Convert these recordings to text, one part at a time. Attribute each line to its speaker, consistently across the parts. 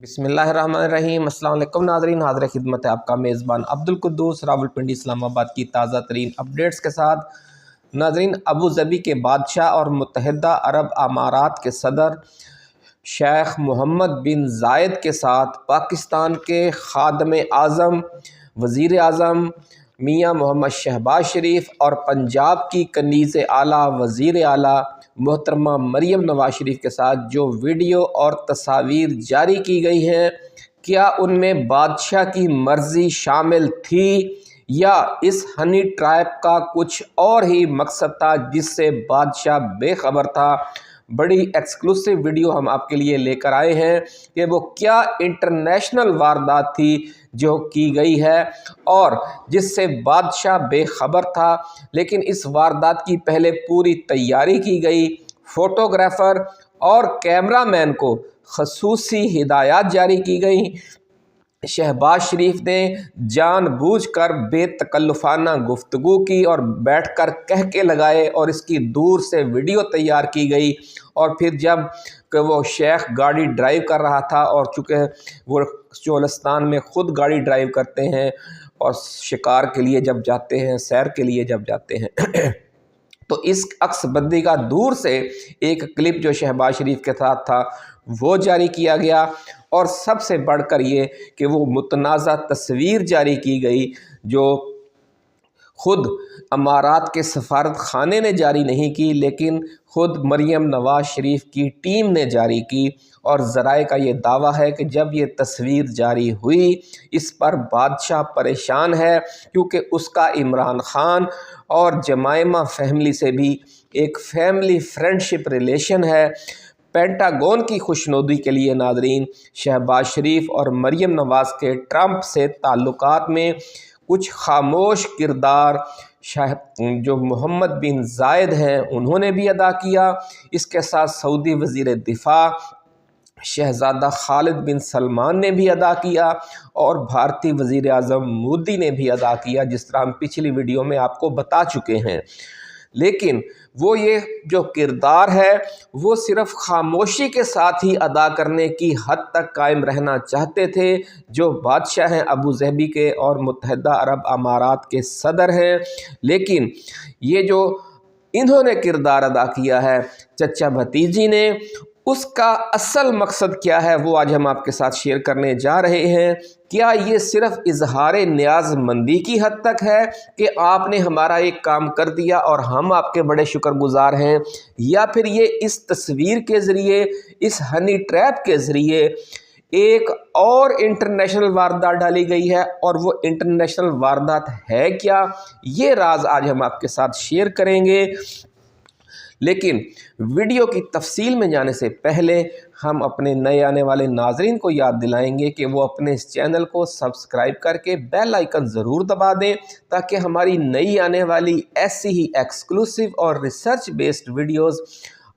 Speaker 1: बिस्मिल्लाहिर्रहमानिर्रहीम। अस्सलाम वालेकुम नाज़रीन, हाज़िर खिदमत है आपका मेज़बान अब्दुल कुद्दूस रावलपिंडी इस्लामाबाद की ताज़ा तरीन अपडेट्स के साथ। नाज़रीन, अबू धाबी के बादशाह और मुत्तहिदा अरब अमारात के सदर शेख मोहम्मद बिन ज़ायद के साथ पाकिस्तान के ख़ादम आज़म वज़ीर आज़म मियाँ मोहम्मद शहबाज शरीफ और पंजाब की कनीज़ आला वज़ीर आला मोहतरमा मरियम नवाज शरीफ के साथ जो वीडियो और तस्वीर जारी की गई हैं, क्या उनमें बादशाह की मर्ज़ी शामिल थी या इस हनी ट्रैप का कुछ और ही मकसद था जिससे बादशाह बेखबर था। बड़ी एक्सक्लूसिव वीडियो हम आपके लिए लेकर आए हैं कि वो क्या इंटरनेशनल वारदात थी जो की गई है और जिससे बादशाह बेखबर था। लेकिन इस वारदात की पहले पूरी तैयारी की गई, फोटोग्राफ़र और कैमरामैन को खसूसी हिदायत जारी की गई। शहबाज शरीफ ने जानबूझकर बेतकल्लुफ़ाना गुफ्तगू की और बैठकर कहके लगाए और इसकी दूर से वीडियो तैयार की गई। और फिर जब वो शेख गाड़ी ड्राइव कर रहा था और चूँकि वो चोलिस्तान में ख़ुद गाड़ी ड्राइव करते हैं और शिकार के लिए जब जाते हैं, सैर के लिए जब जाते हैं तो इस अक्सबंदी का दूर से एक क्लिप जो शहबाज शरीफ के साथ था वो जारी किया गया। और सबसे बढ़कर ये कि वो मुतनाज़ा तस्वीर जारी की गई जो ख़ुद अमारात के सफारत खाने ने जारी नहीं की, लेकिन ख़ुद मरियम नवाज शरीफ की टीम ने जारी की। और ज़राए का ये दावा है कि जब ये तस्वीर जारी हुई इस पर बादशाह परेशान है क्योंकि उसका इमरान ख़ान और जमायमा फैमिली से भी एक फैमिली फ्रेंडशिप रिलेशन है। पेंटागन की खुशनुदी के लिए नाज़रीन, शहबाज शरीफ और मरियम नवाज़ के ट्रंप से ताल्लुकात में कुछ खामोश किरदार जो मोहम्मद बिन ज़ायद हैं उन्होंने भी अदा किया। इसके साथ सऊदी वज़ीर दिफ़ा शहज़ादा खालिद बिन सलमान ने भी अदा किया और भारतीय वज़ीर आज़म मोदी ने भी अदा किया, जिस तरह हम पिछली वीडियो में आपको बता चुके हैं। लेकिन वो ये जो किरदार है वो सिर्फ़ खामोशी के साथ ही अदा करने की हद तक कायम रहना चाहते थे जो बादशाह हैं अबू धाबी के और मुत्तहिदा अरब अमारात के सदर हैं। लेकिन ये जो इन्होंने किरदार अदा किया है चचा भतीजी ने, उसका असल मकसद क्या है वो आज हम आपके साथ शेयर करने जा रहे हैं। क्या ये सिर्फ़ इजहार न्याज़मंदी की हद तक है कि आपने हमारा एक काम कर दिया और हम आपके बड़े शुक्रगुज़ार हैं, या फिर ये इस तस्वीर के ज़रिए, इस हनी ट्रैप के ज़रिए एक और इंटरनेशनल वारदात डाली गई है। और वो इंटरनेशनल वारदात है क्या, ये राज आज हम आपके साथ शेयर करेंगे। लेकिन वीडियो की तफसील में जाने से पहले हम अपने नए आने वाले नाज़रीन को याद दिलाएंगे कि वो अपने इस चैनल को सब्सक्राइब करके बेल आइकन ज़रूर दबा दें ताकि हमारी नई आने वाली ऐसी ही एक्सक्लूसिव और रिसर्च बेस्ड वीडियोस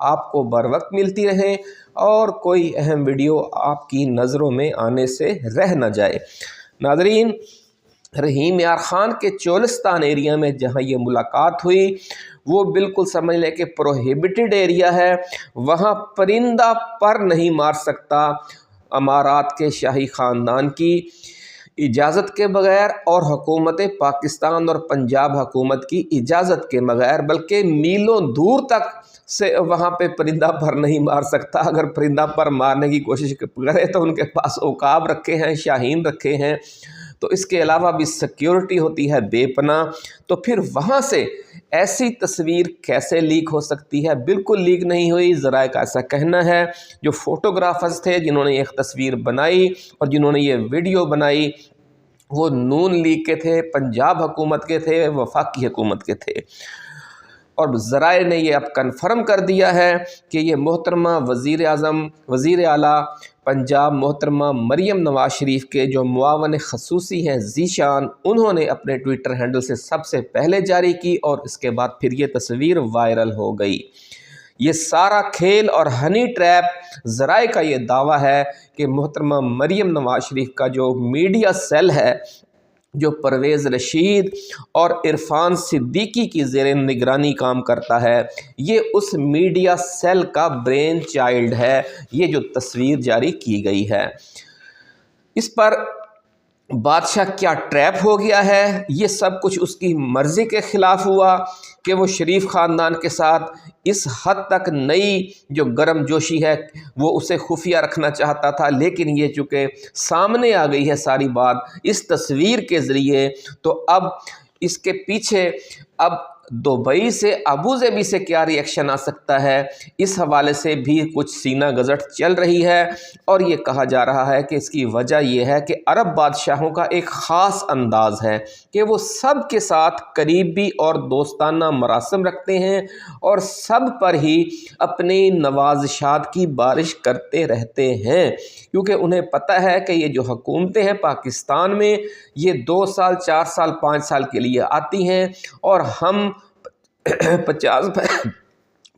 Speaker 1: आपको बर वक्त मिलती रहें और कोई अहम वीडियो आपकी नज़रों में आने से रह न जाए। नाज़रीन, रहीम यार ख़ान के चोलिस्तान एरिया में जहाँ ये मुलाकात हुई वो बिल्कुल समझ लें कि प्रोहिबिटेड एरिया है। वहाँ परिंदा पर नहीं मार सकता अमारात के शाही ख़ानदान की इजाज़त के बग़ैर और हुकूमत पाकिस्तान और पंजाब हुकूमत की इजाज़त के बग़ैर, बल्कि मीलों दूर तक से वहाँ पे परिंदा पर नहीं मार सकता। अगर परिंदा पर मारने की कोशिश करे तो उनके पास औकाब रखे हैं, शाहीन रखे हैं, तो इसके अलावा भी सिक्योरिटी होती है बेपनाह। तो फिर वहाँ से ऐसी तस्वीर कैसे लीक हो सकती है? बिल्कुल लीक नहीं हुई, ज़राए का ऐसा कहना है। जो फ़ोटोग्राफ़र्स थे जिन्होंने एक तस्वीर बनाई और जिन्होंने ये वीडियो बनाई वो नून लीग के थे, पंजाब हुकूमत के थे, वफाकी हुकूमत के थे। और ज़राए ने ये अब कन्फर्म कर दिया है कि ये मोहतरमा वज़ीर आज़म वज़ीर आला पंजाब मोहतरमा मरियम नवाज शरीफ के जो मुआवन खसूसी हैं ज़ीशान, उन्होंने अपने ट्विटर हैंडल से सबसे पहले जारी की और इसके बाद फिर ये तस्वीर वायरल हो गई। ये सारा खेल और हनी ट्रैप, ज़राए का ये दावा है कि मोहतरमा मरियम नवाज शरीफ का जो मीडिया सेल है, जो परवेज़ रशीद और इरफान सिद्दीकी की ज़ेर निगरानी काम करता है, ये उस मीडिया सेल का ब्रेन चाइल्ड है। ये जो तस्वीर जारी की गई है, इस पर बादशाह क्या ट्रैप हो गया है, ये सब कुछ उसकी मर्ज़ी के ख़िलाफ़ हुआ कि वो शरीफ ख़ानदान के साथ इस हद तक नई जो गर्म जोशी है वो उसे खुफिया रखना चाहता था। लेकिन ये चूँकि सामने आ गई है सारी बात इस तस्वीर के ज़रिए, तो अब इसके पीछे अब दुबई से अबू ज़बी से क्या रिएक्शन आ सकता है, इस हवाले से भी कुछ सीना गज़ट चल रही है। और ये कहा जा रहा है कि इसकी वजह यह है कि अरब बादशाहों का एक ख़ास अंदाज़ है कि वो सब के साथ करीबी और दोस्ताना मरासम रखते हैं और सब पर ही अपनी नवाज़शात की बारिश करते रहते हैं, क्योंकि उन्हें पता है कि ये जो हुकूमतें हैं पाकिस्तान में ये 2 साल 4 साल 5 साल के लिए आती हैं और हम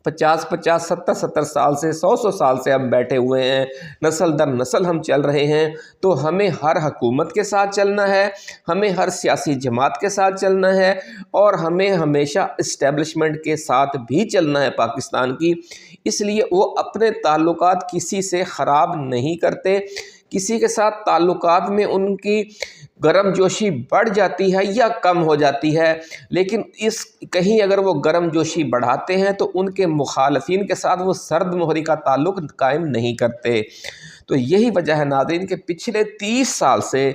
Speaker 1: 50 70 साल से 100 साल से हम बैठे हुए हैं, नस्ल दर नस्ल हम चल रहे हैं। तो हमें हर हुकूमत के साथ चलना है, हमें हर सियासी जमात के साथ चलना है और हमें हमेशा इस्टेब्लिशमेंट के साथ भी चलना है पाकिस्तान की। इसलिए वो अपने ताल्लुकात किसी से ख़राब नहीं करते। किसी के साथ ताल्लुकात में उनकी गर्मजोशी बढ़ जाती है या कम हो जाती है, लेकिन इस कहीं अगर वो गर्मजोशी बढ़ाते हैं तो उनके मुखालफिन के साथ वो सर्द मोहरी का ताल्लुक़ कायम नहीं करते। तो यही वजह है नाज़रीन कि पिछले 30 साल से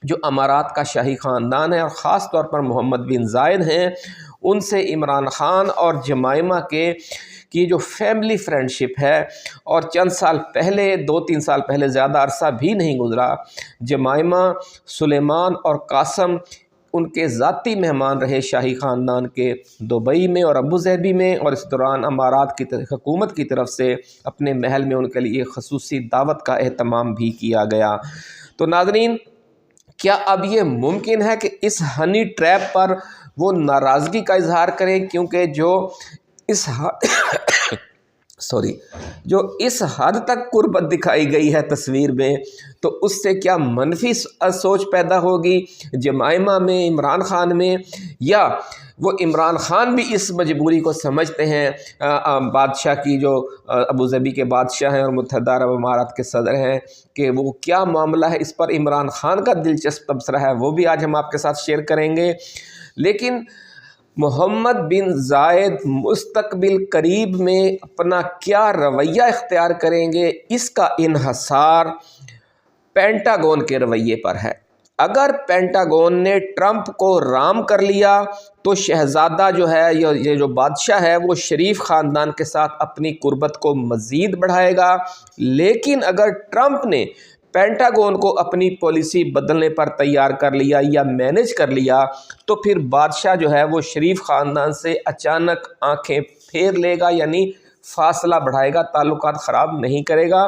Speaker 1: जो अमारात का शाही ख़ानदान है और ख़ास तौर पर मोहम्मद बिन ज़ायद हैं, उनसे इमरान ख़ान और जमाइमा की जो फैमिली फ्रेंडशिप है, और चंद साल पहले 2-3 साल पहले, ज़्यादा अरसा भी नहीं गुज़रा, जमाइमा, सुलेमान और कासम उनके ज़ाती मेहमान रहे शाही ख़ानदान के दुबई में और अबू ज़बी में। और इस दौरान अमारात की हुकूमत की तरफ से अपने महल में उनके लिए ख़ुसूसी दावत का एहतमाम भी किया गया। तो नाज़रीन, क्या अब ये मुमकिन है कि इस हनी ट्रैप पर वो नाराज़गी का इजहार करें, क्योंकि जो इस हद तक कुर्बत दिखाई गई है तस्वीर में, तो उससे क्या मनफी सोच पैदा होगी जमाइमा में, इमरान ख़ान में, या वो इमरान ख़ान भी इस मजबूरी को समझते हैं बादशाह की, जो अबू ज़बी के बादशाह हैं और मुत्तहिदा अरब अमारात के सदर हैं, कि वो क्या मामला है। इस पर इमरान ख़ान का दिलचस्प तबसरा है, वो भी आज हम आपके साथ शेयर करेंगे। लेकिन मोहम्मद बिन ज़ायद मुस्तकबिल करीब में अपना क्या रवैया इख्तियार करेंगे, इसका इन्हसार पेंटागन के रवैये पर है। अगर पेंटागन ने ट्रंप को राम कर लिया तो शहज़ादा जो है, ये जो बादशाह है, वो शरीफ ख़ानदान के साथ अपनी कुर्बत को मज़ीद बढ़ाएगा। लेकिन अगर ट्रंप ने पेंटागन को अपनी पॉलिसी बदलने पर तैयार कर लिया या मैनेज कर लिया, तो फिर बादशाह जो है वो शरीफ ख़ानदान से अचानक आंखें फेर लेगा, यानी फासला बढ़ाएगा, ताल्लुकात ख़राब नहीं करेगा।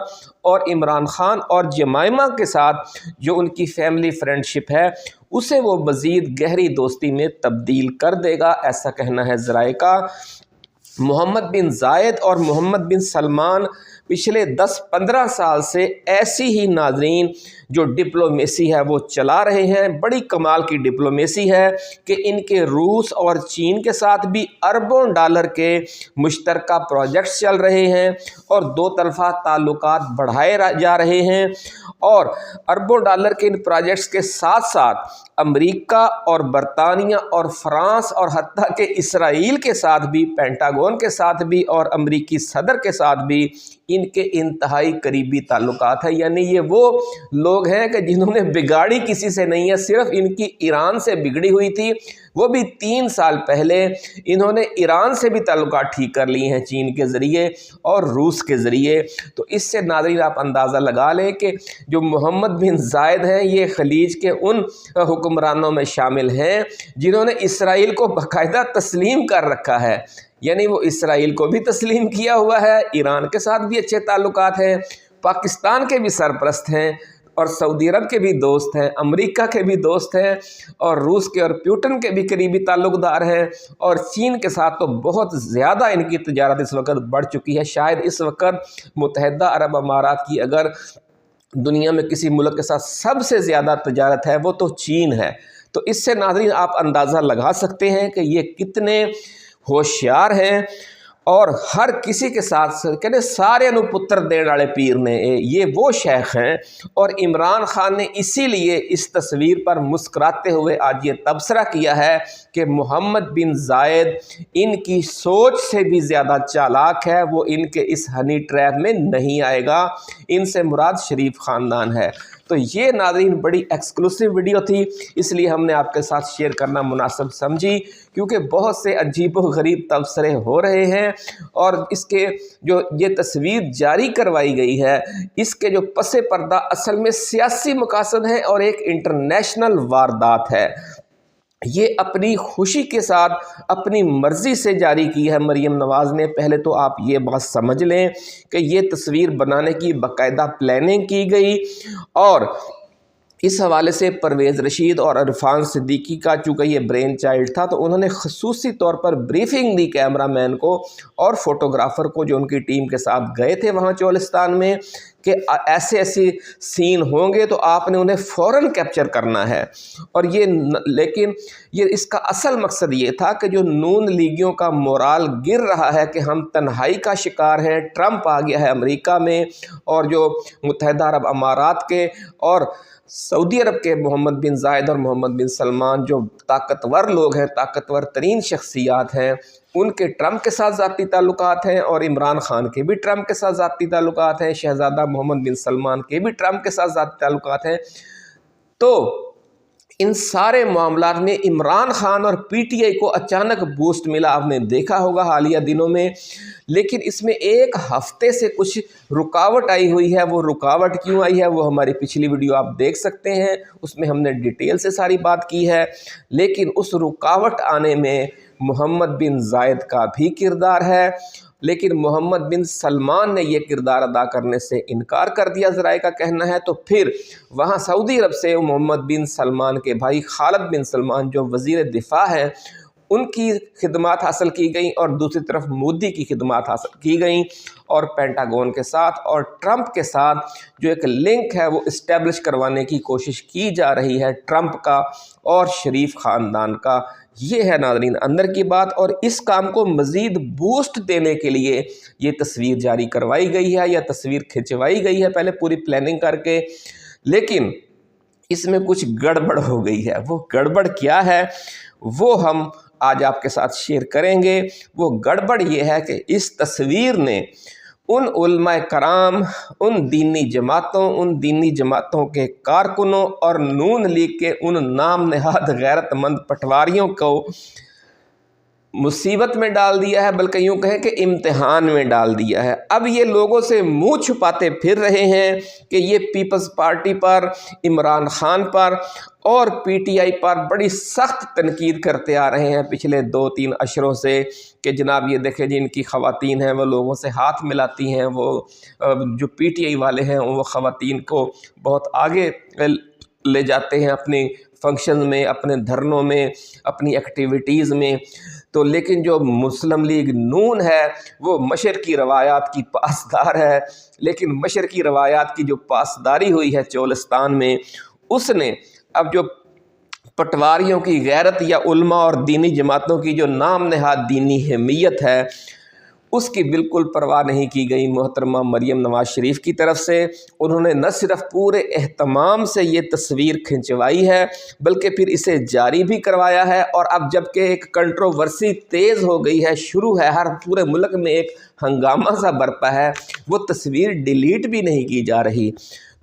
Speaker 1: और इमरान ख़ान और जमाइमा के साथ जो उनकी फैमिली फ्रेंडशिप है उसे वो मज़ीद गहरी दोस्ती में तब्दील कर देगा, ऐसा कहना है ज़राए का। मोहम्मद बिन ज़ायद और मोहम्मद बिन सलमान पिछले 10-15 साल से ऐसी ही नाज़रीन जो डिप्लोमेसी है वो चला रहे हैं। बड़ी कमाल की डिप्लोमेसी है कि इनके रूस और चीन के साथ भी अरबों डॉलर के मुश्तरका प्रोजेक्ट्स चल रहे हैं और दो तरफ़ा ताल्लुकात बढ़ाए जा रहे हैं। और अरबों डॉलर के इन प्रोजेक्ट्स के साथ साथ अमेरिका और बरतानिया और फ्रांस और हत्ता के इसराइल के साथ भी, पेंटागन के साथ भी और अमेरिकी सदर के साथ भी इनके इंतहाई करीबी ताल्लुकात है। यानी ये वो लोग हैं कि जिन्होंने बिगाड़ी किसी से नहीं है, सिर्फ इनकी ईरान से बिगड़ी हुई थी, वो भी 3 साल पहले इन्होंने ईरान से भी ताल्लुकात ठीक कर लिए हैं, चीन के ज़रिए और रूस के ज़रिए। तो इससे नाज़रीन आप अंदाज़ा लगा लें कि जो मोहम्मद बिन ज़ायद हैं ये खलीज के उन हुक्मरानों में शामिल हैं जिन्होंने इसराइल को बाकायदा तस्लीम कर रखा है। यानी वो इसराइल को भी तस्लीम किया हुआ है, ईरान के साथ भी अच्छे ताल्लुकात हैं, पाकिस्तान के भी सरपरस्त हैं और सऊदी अरब के भी दोस्त हैं, अमेरिका के भी दोस्त हैं और रूस के और पुतिन के भी करीबी ताल्लुकदार हैं। और चीन के साथ तो बहुत ज़्यादा इनकी तिजारत इस वक्त बढ़ चुकी है। शायद इस वक्त मुत्तहिदा अरब अमारात की अगर दुनिया में किसी मुल्क के साथ सबसे ज़्यादा तिजारत है वो तो चीन है। तो इससे नाज़रीन आप अंदाज़ा लगा सकते हैं कि ये कितने होशियार हैं اور ہر کسی کے ساتھ کہتے سارے نو پتر دین والے پیر نے یہ وہ شیخ ہیں۔ اور عمران خان نے اسی لیے اس تصویر پر مسکراتے ہوئے آج یہ تبصرہ کیا ہے کہ محمد بن زائد ان کی سوچ سے بھی زیادہ چالاک ہے، وہ ان کے اس ہنی ٹریپ میں نہیں آئے گا۔ ان سے مراد شریف خاندان ہے۔ تو یہ ناظرین بڑی ایکسکلوسیو ویڈیو تھی، اس لیے ہم نے آپ کے ساتھ شیئر کرنا مناسب سمجھی، کیونکہ بہت سے عجیب و غریب تبصرے ہو رہے ہیں اور اس کے جو یہ تصویر جاری کروائی گئی ہے اس کے جو پس پردہ اصل میں سیاسی مقاصد ہیں اور ایک انٹرنیشنل واردات ہے۔ یہ اپنی خوشی کے ساتھ اپنی مرضی سے جاری کی ہے مریم نواز نے۔ پہلے تو آپ یہ بات سمجھ لیں کہ یہ تصویر بنانے کی باقاعدہ پلاننگ کی گئی، اور اس حوالے سے پرویز رشید اور عرفان صدیقی کا چونکہ یہ برین چائلڈ تھا تو انہوں نے خصوصی طور پر بریفنگ دی کیمرہ مین کو اور فوٹوگرافر کو جو ان کی ٹیم کے ساتھ گئے تھے وہاں چولستان میں، کہ ایسے ایسے سین ہوں گے تو آپ نے انہیں فوراً کیپچر کرنا ہے۔ اور لیکن اس کا اصل مقصد یہ تھا کہ جو نون لیگیوں کا مورال گر رہا ہے کہ ہم تنہائی کا شکار ہیں، ٹرمپ آ گیا ہے امریکہ میں، اور جو متحدہ عرب امارات کے اور سعودی عرب کے محمد بن زائد اور محمد بن سلمان جو طاقتور لوگ ہیں، طاقتور ترین شخصیات ہیں، ان کے ٹرمپ کے ساتھ ذاتی تعلقات ہیں، اور عمران خان کے بھی ٹرمپ کے ساتھ ذاتی تعلقات ہیں، شہزادہ محمد بن سلمان کے بھی ٹرمپ کے ساتھ ذاتی تعلقات ہیں۔ تو ان سارے معاملات میں عمران خان اور پی ٹی آئی کو اچانک بوسٹ ملا، آپ نے دیکھا ہوگا حالیہ دنوں میں، لیکن اس میں ایک ہفتے سے کچھ رکاوٹ آئی ہوئی ہے۔ وہ رکاوٹ کیوں آئی ہے وہ ہماری پچھلی ویڈیو آپ دیکھ سکتے ہیں، اس میں ہم نے ڈیٹیل سے ساری بات کی ہے۔ لیکن اس رکاوٹ آنے میں محمد بن زائد کا بھی کردار ہے، لیکن محمد بن سلمان نے یہ کردار ادا کرنے سے انکار کر دیا، ذرائع کا کہنا ہے۔ تو پھر وہاں سعودی عرب سے محمد بن سلمان کے بھائی خالد بن سلمان جو وزیر دفاع ہیں ان کی خدمات حاصل کی گئیں، اور دوسری طرف مودی کی خدمات حاصل کی گئیں، اور پینٹاگون کے ساتھ اور ٹرمپ کے ساتھ جو ایک لنک ہے وہ اسٹیبلش کروانے کی کوشش کی جا رہی ہے ٹرمپ کا اور شریف خاندان کا۔ یہ ہے ناظرین اندر کی بات، اور اس کام کو مزید بوسٹ دینے کے لیے یہ تصویر جاری کروائی گئی ہے یا تصویر کھنچوائی گئی ہے پہلے پوری پلاننگ کر کے، لیکن اس میں کچھ گڑبڑ ہو گئی ہے۔ وہ گڑبڑ کیا ہے وہ ہم آج آپ کے ساتھ شیئر کریں گے۔ وہ گڑبڑ یہ ہے کہ اس تصویر نے ان علماء کرام، ان دینی جماعتوں کے کارکنوں اور نون لیگ کے ان نام نہاد غیرت مند پٹواریوں کو مصیبت میں ڈال دیا ہے، بلکہ یوں کہیں کہ امتحان میں ڈال دیا ہے۔ اب یہ لوگوں سے منہ چھپاتے پھر رہے ہیں کہ یہ پیپلز پارٹی پر، عمران خان پر اور پی ٹی آئی پر بڑی سخت تنقید کرتے آ رہے ہیں پچھلے 2-3 اشروں سے، کہ جناب یہ دیکھیں جن کی خواتین ہیں وہ لوگوں سے ہاتھ ملاتی ہیں، وہ جو پی ٹی آئی والے ہیں وہ خواتین کو بہت آگے لے جاتے ہیں اپنے فنکشن میں، اپنے دھرنوں میں، اپنی ایکٹیویٹیز میں۔ تو لیکن جو مسلم لیگ نون ہے وہ مشرقی روایات کی پاسدار ہے، لیکن مشرقی روایات کی جو پاسداری ہوئی ہے چولستان میں، اس نے اب جو پٹواریوں کی غیرت یا علماء اور دینی جماعتوں کی جو نام نہاد دینی حمیت ہے اس کی بالکل پرواہ نہیں کی گئی محترمہ مریم نواز شریف کی طرف سے۔ انہوں نے نہ صرف پورے اہتمام سے یہ تصویر کھنچوائی ہے بلکہ پھر اسے جاری بھی کروایا ہے، اور اب جب کہ ایک کنٹروورسی تیز ہو گئی ہے، شروع ہے، ہر پورے ملک میں ایک ہنگامہ سا برپا ہے، وہ تصویر ڈیلیٹ بھی نہیں کی جا رہی۔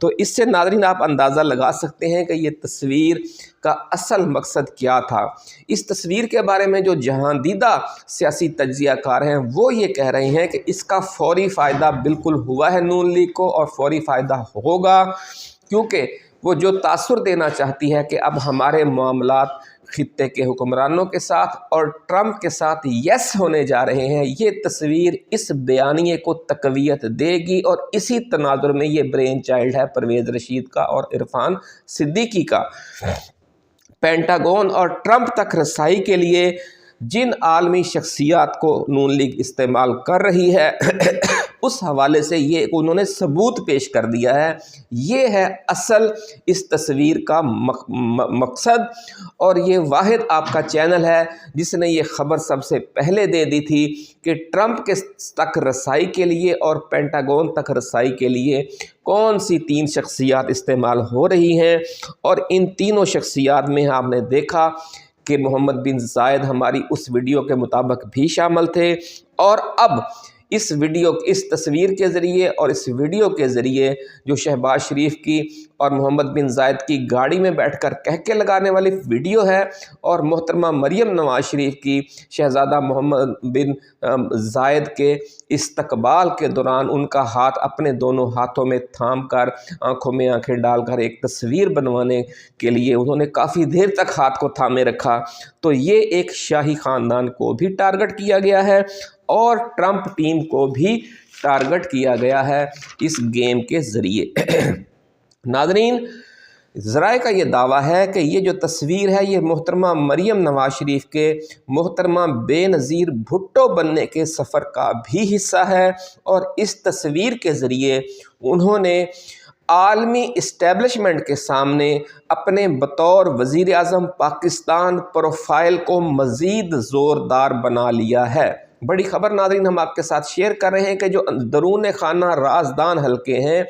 Speaker 1: تو اس سے ناظرین آپ اندازہ لگا سکتے ہیں کہ یہ تصویر کا اصل مقصد کیا تھا۔ اس تصویر کے بارے میں جو جہاں دیدہ سیاسی تجزیہ کار ہیں وہ یہ کہہ رہے ہیں کہ اس کا فوری فائدہ بالکل ہوا ہے نون لیگ کو، اور فوری فائدہ ہوگا، کیونکہ وہ جو تاثر دینا چاہتی ہے کہ اب ہمارے معاملات خطے کے حکمرانوں کے ساتھ اور ٹرمپ کے ساتھ یس ہونے جا رہے ہیں، یہ تصویر اس بیانیے کو تقویت دے گی، اور اسی تناظر میں یہ برین چائلڈ ہے پرویز رشید کا اور عرفان صدیقی کا۔ پینٹاگون اور ٹرمپ تک رسائی کے لیے جن عالمی شخصیات کو نون لیگ استعمال کر رہی ہے उस हवाले से ये उन्होंने सबूत पेश कर दिया है। ये है असल इस तस्वीर का मकसद, और ये वाहिद आपका चैनल है जिसने ये ख़बर सबसे पहले दे दी थी कि ट्रंप के तक रसाई के लिए और पेंटागन तक रसाई के लिए कौन सी 3 शख्सियात इस्तेमाल हो रही हैं। और इन तीनों शख्सियात में आपने देखा कि मोहम्मद बिन जायद हमारी उस वीडियो के मुताबिक भी शामिल थे, और अब इस तस्वीर के ज़रिए और इस वीडियो के ज़रिए जो शहबाज शरीफ की और मोहम्मद बिन जायद की गाड़ी में बैठकर कहके लगाने वाली वीडियो है, और मोहतरमा मरियम नवाज शरीफ की शहज़ादा मोहम्मद बिन जायद के इस्तकबाल के दौरान उनका हाथ अपने दोनों हाथों में थाम कर आँखों में आँखें डालकर एक तस्वीर बनवाने के लिए उन्होंने काफ़ी देर तक हाथ को थामे रखा। तो ये एक शाही ख़ानदान को भी टारगेट किया गया है और ट्रंप टीम को भी टारगेट किया गया है इस गेम के ज़रिए। नाज़रीन, ज़राए का ये दावा है कि ये जो तस्वीर है ये मोहतरमा मरियम नवाज शरीफ के मोहतरमा बेनज़ीर भुट्टो बनने के सफ़र का भी हिस्सा है, और इस तस्वीर के ज़रिए उन्होंने आलमी इस्टेब्लिशमेंट के सामने अपने बतौर वज़ीर आज़म पाकिस्तान प्रोफाइल को मज़ीद ज़ोरदार बना लिया है। बड़ी ख़बर नाज़रीन हम आपके साथ शेयर कर रहे हैं कि जो दरून खाना राजदान हल्के हैं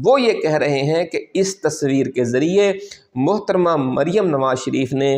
Speaker 1: वो ये कह रहे हैं कि इस तस्वीर के ज़रिए मोहतरमा मरियम नवाज शरीफ ने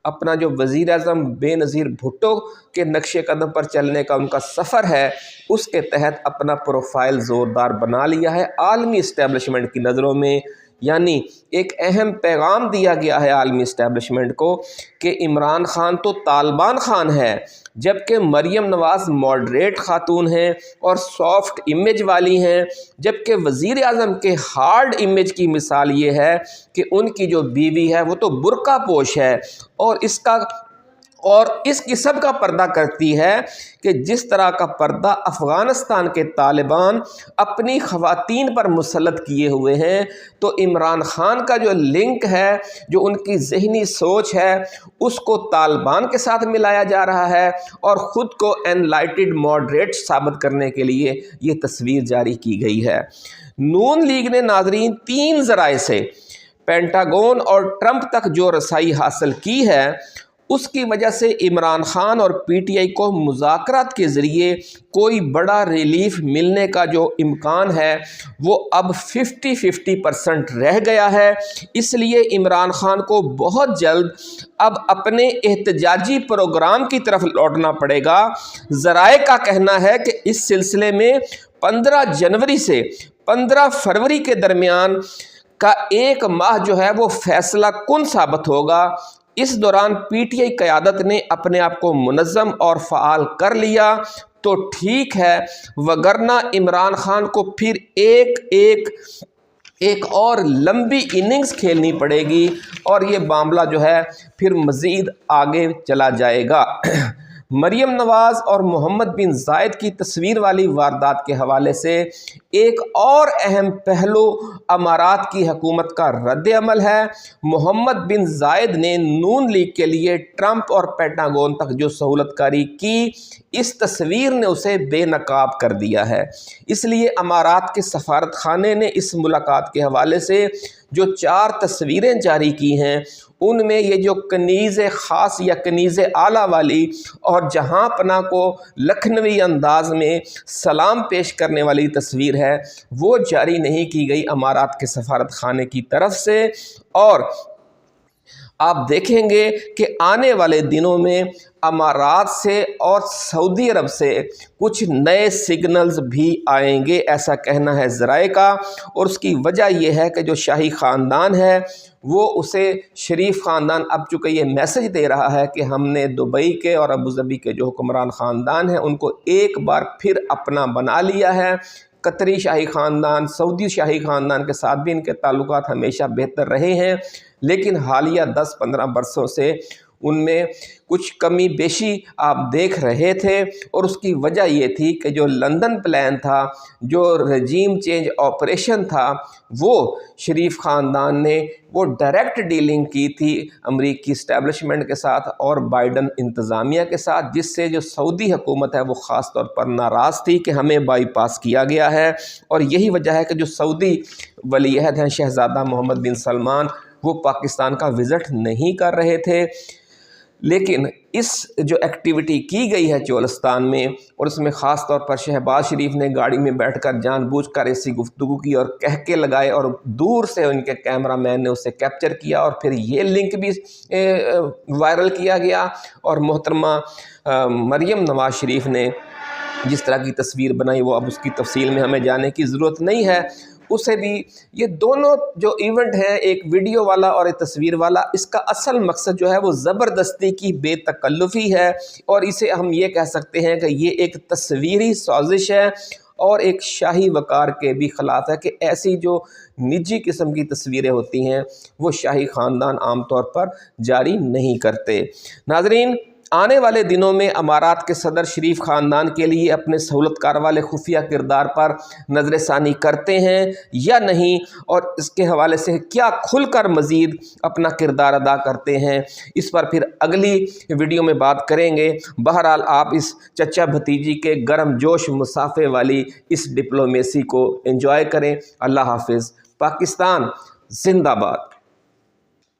Speaker 1: अपना जो वज़ीर आज़म बेनज़ीर भुट्टो के नक्शे कदम पर चलने का उनका सफ़र है उसके तहत अपना प्रोफाइल ज़ोरदार बना लिया है आलमी इस्टेब्लिशमेंट की नज़रों में। यानी एक अहम पैगाम दिया गया है आलमी इस्टेब्लिशमेंट को कि इमरान ख़ान तो तालिबान ख़ान है, जबकि मरियम नवाज़ मॉडरेट ख़ातून हैं और सॉफ्ट इमेज वाली हैं, जबकि वज़ीर आज़म के हार्ड इमेज की मिसाल ये है कि उनकी जो बीवी है वो तो बुर्का पोश है और इस किस्म का पर्दा करती है कि जिस तरह का पर्दा अफ़गानिस्तान के तालिबान अपनी ख़वातीन पर मुसल्लत किए हुए हैं। तो इमरान ख़ान का जो लिंक है, जो उनकी ज़हनी सोच है, उसको तालिबान के साथ मिलाया जा रहा है और ख़ुद को एनलाइटेड मॉडरेट साबित करने के लिए ये तस्वीर जारी की गई है। नून लीग ने नाज़रीन 3 ज़राए से पेंटागन और ट्रंप तक जो रसाई हासिल की है उसकी वजह से इमरान ख़ान और पीटीआई को मुज़ाकरात के ज़रिए कोई बड़ा रिलीफ मिलने का जो इम्कान है वो अब 50-50% रह गया है। इसलिए इमरान ख़ान को बहुत जल्द अब अपने एहतजाजी प्रोग्राम की तरफ लौटना पड़ेगा। ज़राए का कहना है कि इस सिलसिले में 15 जनवरी से 15 फरवरी के दरमियान का 1 माह जो है वो फैसला कुन साबित होगा। इस दौरान पीटीआई क़यादत ने अपने आप को मुनज़्ज़म और फ़आल कर लिया तो ठीक है, वगरना इमरान ख़ान को फिर एक और लंबी इनिंग्स खेलनी पड़ेगी और ये मामला जो है फिर मज़ीद आगे चला जाएगा। मरियम नवाज़ और मोहम्मद बिन जायद की तस्वीर वाली वारदात के हवाले से एक और अहम पहलू अमारात की हुकूमत का रद्द अमल है। मोहम्मद बिन जायद ने नून लीग के लिए ट्रंप और पेंटागन तक जो सहूलतकारी की, इस तस्वीर ने उसे बेनकाब कर दिया है। इसलिए अमारात के सफारत खाने ने इस मुलाकात के हवाले से जो 4 तस्वीरें जारी की हैं उनमें ये जो कनीज़ ख़ास या कनीज़ आला वाली और जहाँ पना को लखनवी अंदाज में सलाम पेश करने वाली तस्वीर है वो जारी नहीं की गई अमारात के सफारत खाने की तरफ से। और आप देखेंगे कि आने वाले दिनों में अमारात से और सऊदी अरब से कुछ नए सिग्नल्स भी आएंगे, ऐसा कहना है ज़राए का। और उसकी वजह यह है कि जो शाही ख़ानदान है वो उसे शरीफ ख़ानदान अब चूँकि ये मैसेज दे रहा है कि हमने दुबई के और अबू धाबी के जो हुक्मरान ख़ानदान हैं उनको एक बार फिर अपना बना लिया है। कतरी शाही ख़ानदान, सऊदी शाही ख़ानदान के साथ भी इनके ताल्लुकात हमेशा बेहतर रहे हैं, लेकिन हालिया 10-15 बरसों से ان میں کچھ کمی بیشی آپ دیکھ رہے تھے، اور اس کی وجہ یہ تھی کہ جو لندن پلان تھا، جو رجیم چینج آپریشن تھا، وہ شریف خاندان نے وہ ڈائریکٹ ڈیلنگ کی تھی امریکی اسٹیبلشمنٹ کے ساتھ اور بائیڈن انتظامیہ کے ساتھ، جس سے جو سعودی حکومت ہے وہ خاص طور پر ناراض تھی کہ ہمیں بائی پاس کیا گیا ہے۔ اور یہی وجہ ہے کہ جو سعودی ولی عہد ہیں شہزادہ محمد بن سلمان، وہ پاکستان کا وزٹ نہیں کر رہے تھے، لیکن اس جو ایکٹیویٹی کی گئی ہے چولستان میں، اور اس میں خاص طور پر شہباز شریف نے گاڑی میں بیٹھ کر جان بوجھ کر ایسی گفتگو کی اور کہکے لگائے، اور دور سے ان کے کیمرہ مین نے اسے کیپچر کیا، اور پھر یہ لنک بھی وائرل کیا گیا، اور محترمہ مریم نواز شریف نے جس طرح کی تصویر بنائی، وہ اب اس کی تفصیل میں ہمیں جانے کی ضرورت نہیں ہے، اسے بھی یہ دونوں جو ایونٹ ہیں، ایک ویڈیو والا اور ایک تصویر والا، اس کا اصل مقصد جو ہے وہ زبردستی کی بے تکلفی ہے، اور اسے ہم یہ کہہ سکتے ہیں کہ یہ ایک تصویری سازش ہے اور ایک شاہی وقار کے بھی خلاف ہے کہ ایسی جو نجی قسم کی تصویریں ہوتی ہیں وہ شاہی خاندان عام طور پر جاری نہیں کرتے۔ ناظرین، آنے والے دنوں میں امارات کے صدر شریف خاندان کے لیے اپنے سہولت کار والے خفیہ کردار پر نظر ثانی کرتے ہیں یا نہیں، اور اس کے حوالے سے کیا کھل کر مزید اپنا کردار ادا کرتے ہیں، اس پر پھر اگلی ویڈیو میں بات کریں گے۔ بہرحال آپ اس چچا بھتیجی کے گرم جوش مسافے والی اس ڈپلومیسی کو انجوائے کریں۔ اللہ حافظ۔ پاکستان زندہ باد۔